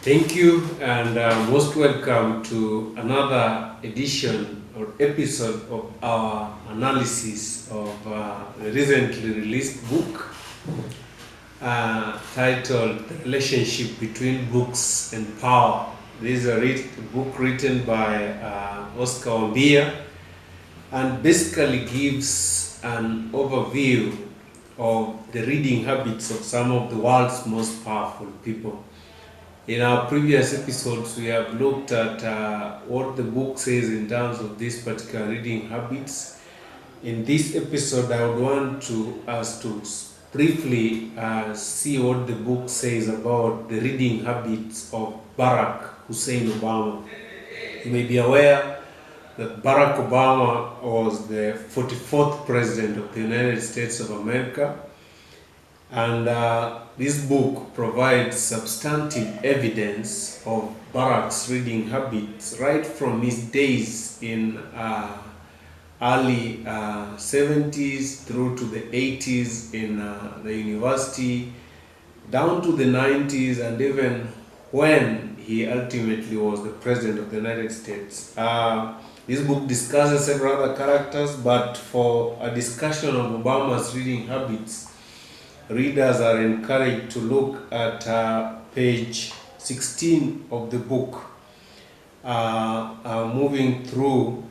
Thank you, and most welcome to another edition or episode of our analysis of the recently released book titled The Relationship Between Books and Power. This is a book written by Oscar Wambia and basically gives an overview of the reading habits of some of the world's most powerful people. In our previous episodes, we have looked at what the book says in terms of these particular reading habits. In this episode, I would want us to briefly see what the book says about the reading habits of Barack Hussein Obama. You may be aware that Barack Obama was the 44th president of the United States of America. And this book provides substantive evidence of Barrack's reading habits right from his days in early 70s through to the 80s in the university, down to the 90s, and even when he ultimately was the president of the United States. This book discusses several other characters, but for a discussion of Obama's reading habits, readers are encouraged to look at page 16 of the book, moving through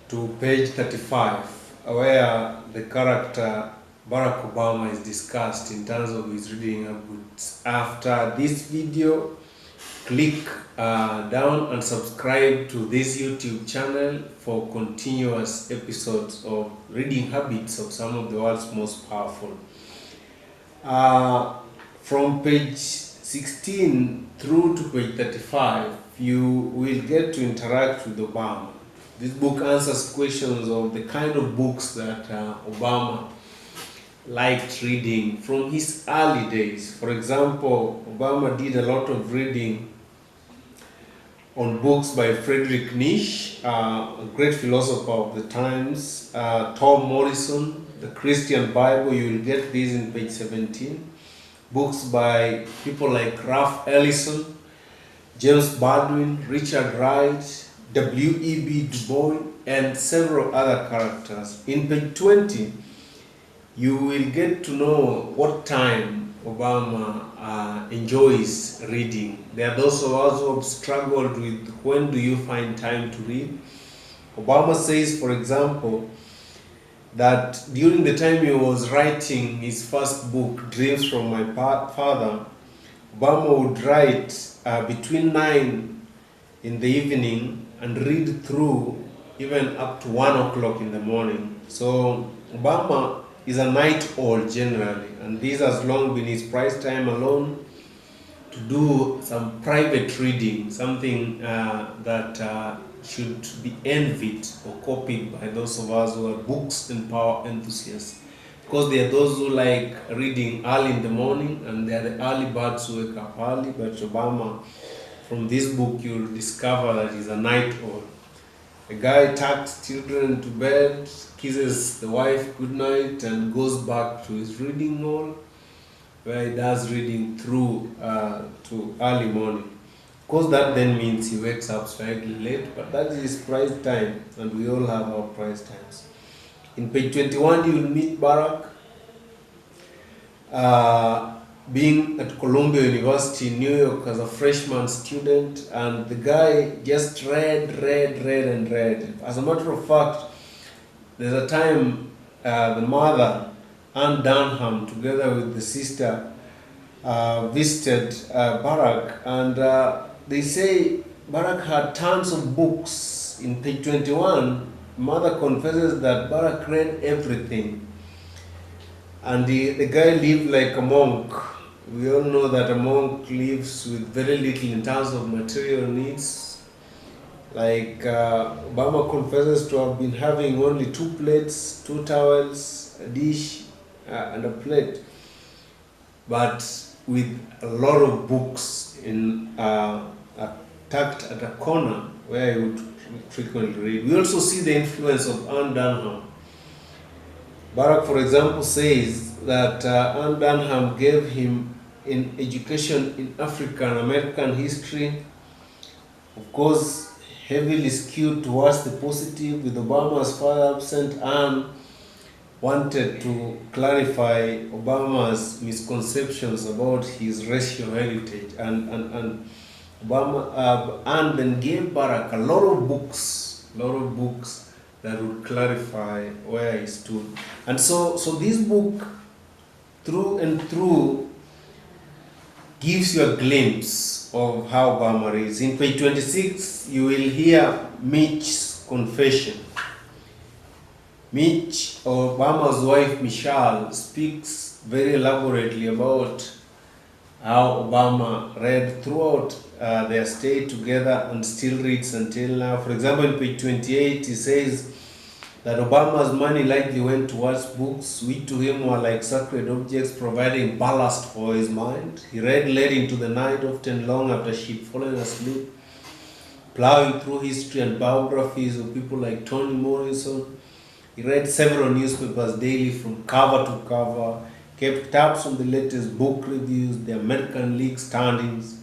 to page 35, where the character Barack Obama is discussed in terms of his reading habits. After this video, click down and subscribe to this YouTube channel for continuous episodes of reading habits of some of the world's most powerful. From page 16 through to page 35, you will get to interact with Obama. This book answers questions of the kind of books that Obama liked reading from his early days. For example, Obama did a lot of reading on books by Friedrich Nietzsche, a great philosopher of the times, Tom Morrison, the Christian Bible. You will get these in page 17. Books by people like Ralph Ellison, James Baldwin, Richard Wright, W.E.B. Du Bois, and several other characters. In page 20, you will get to know what time Obama enjoys reading. There are those of us who have struggled with when do you find time to read. Obama says, for example, that during the time he was writing his first book, Dreams from My Father, Obama would write between 9 in the evening and read through even up to 1 o'clock in the morning. So Obama is a night owl generally, and this has long been his prize time alone to do some private reading, something that should be envied or copied by those of us who are books and power enthusiasts. Because there are those who like reading early in the morning, and there are the early birds who wake up early. But Obama, from this book, you'll discover that he's a night owl. A guy tucks children to bed, kisses the wife goodnight, and goes back to his reading hall, where he does reading through to early morning. Of course, that then means he wakes up slightly late, but that is his prize time, and we all have our prize times. In page 21, you will meet Barrack being at Columbia University in New York as a freshman student, and the guy just read. As a matter of fact, there's a time the mother, Anne Dunham, together with the sister, visited Barrack, and they say Barrack had tons of books. In page 21, mother confesses that Barrack read everything. And the guy lived like a monk. We all know that a monk lives with very little in terms of material needs. Like Obama confesses to have been having only 2 plates, 2 towels, a dish, and a plate. But with a lot of books in tucked at a corner where he would frequently read. We also see the influence of Anne Dunham. Barrack, for example, says that Anne Dunham gave him in education in African American history. Of course, heavily skewed towards the positive, with Obama's father absent, and wanted to clarify Obama's misconceptions about his racial heritage, and Obama and then gave Barrack a lot of books that would clarify where he stood. And so this book, through and through, gives you a glimpse of how Obama is. In page 26, you will hear Mitch's confession. Mitch, Obama's wife Michelle, speaks very elaborately about how Obama read throughout their stay together and still reads until now. For example, in page 28, he says that Obama's money likely went towards books, which to him were like sacred objects, providing ballast for his mind. He read late into the night, often long after she'd fallen asleep, plowing through history and biographies of people like Toni Morrison. He read several newspapers daily from cover to cover, kept tabs on the latest book reviews, the American League standings,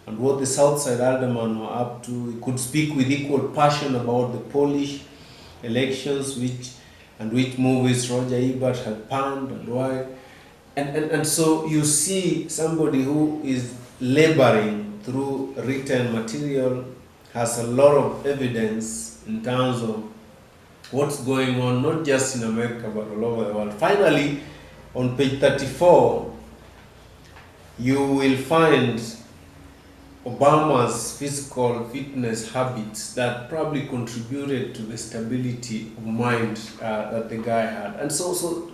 and what the Southside aldermen were up to. He could speak with equal passion about the Polish elections, which movies Roger Ebert had panned and why. And so you see somebody who is laboring through written material, has a lot of evidence in terms of what's going on, not just in America, but all over the world. Finally, on page 34, you will find Obama's physical fitness habits that probably contributed to the stability of mind that the guy had. And so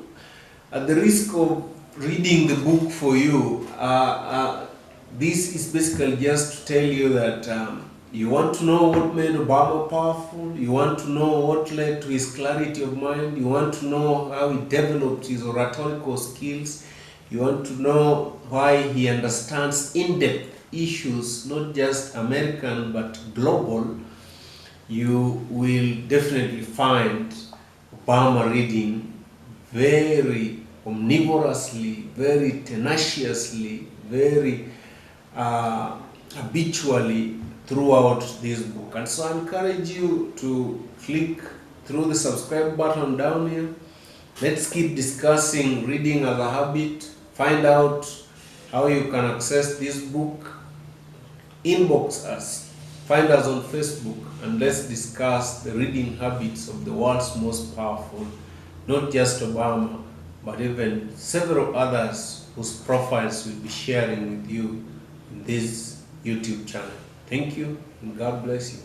at the risk of reading the book for you, this is basically just to tell you that you want to know what made Obama powerful, you want to know what led to his clarity of mind, you want to know how he developed his oratorical skills, you want to know why he understands in-depth issues, not just American but global. You will definitely find Obama reading very omnivorously, very tenaciously, very habitually throughout this book. And so I encourage you to click through the subscribe button down here. Let's keep discussing reading as a habit. Find out how you can access this book. Inbox us, find us on Facebook, and let's discuss the reading habits of the world's most powerful, not just Obama, but even several others whose profiles we'll be sharing with you in this YouTube channel. Thank you, and God bless you.